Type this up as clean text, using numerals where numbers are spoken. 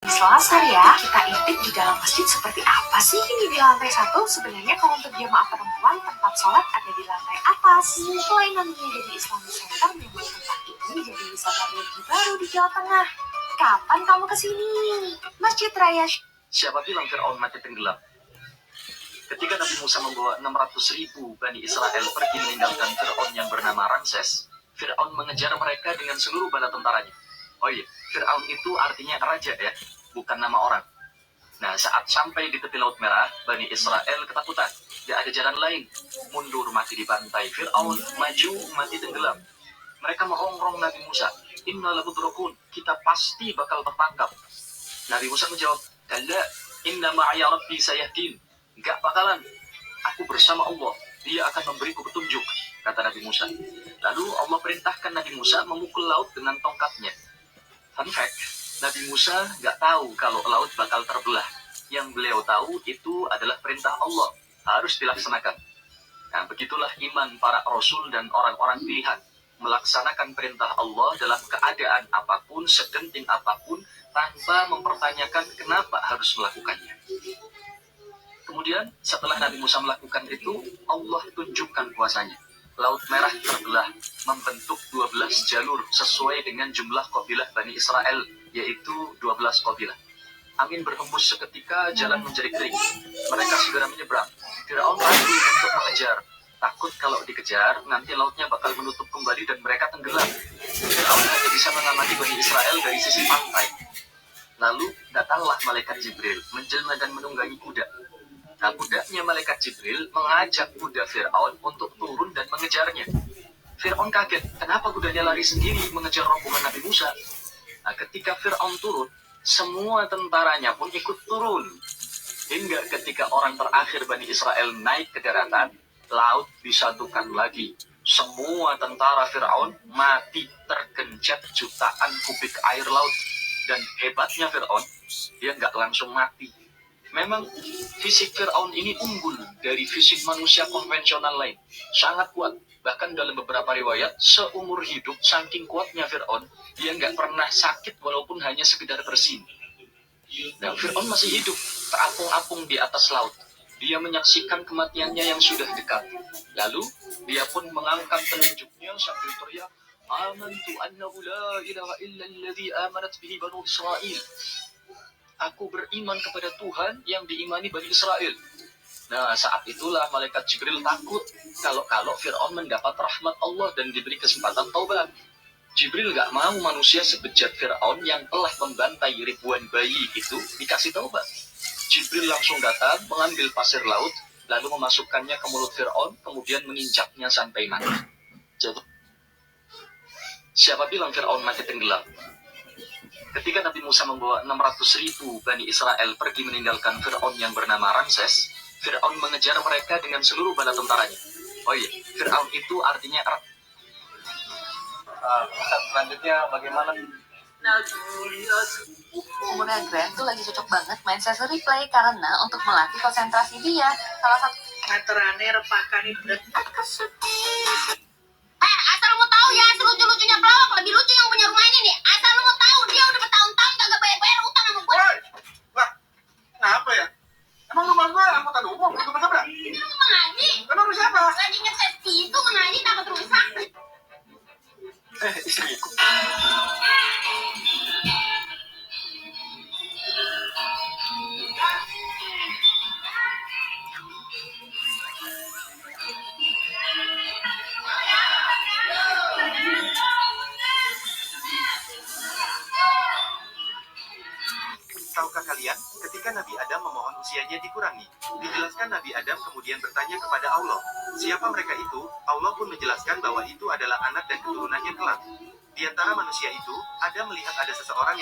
Selasar ya, kita intip di dalam masjid seperti apa sih ini di lantai 1. Sebenarnya kalau untuk jamaah perempuan, tempat sholat ada di lantai atas. Selain namanya jadi Islamic Center, memang tempat ini jadi wisata religi baru di Jawa Tengah. Kapan kamu kesini? Masjid Raya. Siapa bilang Fir'aun mati tenggelam? Ketika Nabi Musa membawa 600.000 Bani Israel pergi meninggalkan Fir'aun yang bernama Ramses, Fir'aun mengejar mereka dengan seluruh bala tentaranya. Oh iya, Fir'aun itu artinya raja ya, bukan nama orang. Nah, saat sampai di tepi Laut Merah, Bani Israel ketakutan. Gak ada jalan lain. Mundur mati dibantai. Fir'aun maju mati tenggelam. Mereka merongrong Nabi Musa. Inna lamudrakun, kita pasti bakal tertangkap. Nabi Musa menjawab, kalla, inna ma'aya rabbi sayahdin. Gak bakalan. Aku bersama Allah. Dia akan memberiku petunjuk, kata Nabi Musa. Lalu Allah perintahkan Nabi Musa memukul laut dengan tongkatnya. Fun fact, Nabi Musa gak tahu kalau laut bakal terbelah. Yang beliau tahu itu adalah perintah Allah. Harus dilaksanakan. Nah, begitulah iman para rasul dan orang-orang pilihan. Melaksanakan perintah Allah dalam keadaan apapun, segenting apapun, tanpa mempertanyakan kenapa harus melakukannya. Kemudian, setelah Nabi Musa melakukan itu, Allah tunjukkan kuasanya. Laut Merah terbelah, membentuk 12 jalur sesuai dengan jumlah kabilah Bani Israel, yaitu 12 kabilah. Angin berhembus seketika, jalan menjadi kering. Mereka segera menyeberang. Fir'aun ragu untuk mengejar. Takut kalau dikejar, nanti lautnya bakal menutup kembali dan mereka tenggelam. Fir'aun hanya bisa mengamati Bani Israel dari sisi pantai. Lalu, datanglah malaikat Jibril, menjelma dan menunggangi kuda. Nah, kudanya malaikat Jibril mengajak kuda Fir'aun untuk turun dan mengejarnya. Fir'aun kaget, kenapa kudanya lari sendiri mengejar rombongan Nabi Musa? Nah, ketika Fir'aun turun, semua tentaranya pun ikut turun. Hingga ketika orang terakhir Bani Israel naik ke daratan, laut disatukan lagi. Semua tentara Fir'aun mati tergencet jutaan kubik air laut. Dan hebatnya Fir'aun, dia nggak langsung mati. Memang fisik Fir'aun ini unggul dari fisik manusia konvensional lain. Sangat kuat. Bahkan dalam beberapa riwayat, seumur hidup saking kuatnya Fir'aun, dia nggak pernah sakit walaupun hanya sekedar bersin. Nah, Fir'aun masih hidup, terapung-apung di atas laut. Dia menyaksikan kematiannya yang sudah dekat. Lalu, dia pun mengangkat telunjuknya sambil teriak, Amantu annahu la ilaha illa alladhi amanat bihi banu Israel. Aku beriman kepada Tuhan yang diimani Bani Israel. Nah, saat itulah malaikat Jibril takut kalau Fir'aun mendapat rahmat Allah dan diberi kesempatan taubat. Jibril gak mau manusia sebejat Fir'aun yang telah membantai ribuan bayi itu dikasih taubat. Jibril langsung datang, mengambil pasir laut, lalu memasukkannya ke mulut Fir'aun, kemudian menginjaknya sampai mati. Jadi, siapa bilang Fir'aun mati tenggelam? Ketika Nabi Musa membawa 600.000 Bani Israel pergi meninggalkan Fir'aun yang bernama Ramses, Fir'aun mengejar mereka dengan seluruh bala tentaranya. Oh iya, Fir'aun itu artinya Ustaz, selanjutnya bagaimana? Umurnya Grand tuh lagi cocok banget main Sesame Play karena untuk melatih konsentrasi dia. Salah satu meterane repakane berat. Asal lu mau tahu ya, selucu-lucunya pelawak lebih lucu yang punya rumah ini nih. Asal lu mau tahu, dia udah bertahun-tahun kagak bayar utang sama gue. Wah, kenapa ya? Emang rumah gue anggota umum, itu berapa? Ini lu mau ngaji? Emang lu siapa? Lagi ngetes itu mengaji takut rusak. Istriku. Tahukah kalian, ketika Nabi Adam memohon usianya dikurangi, dijelaskan Nabi Adam kemudian bertanya kepada Allah, siapa mereka itu? Allah pun menjelaskan bahwa itu adalah anak dan keturunannya kelak. Di antara manusia itu, Adam melihat ada seseorang yang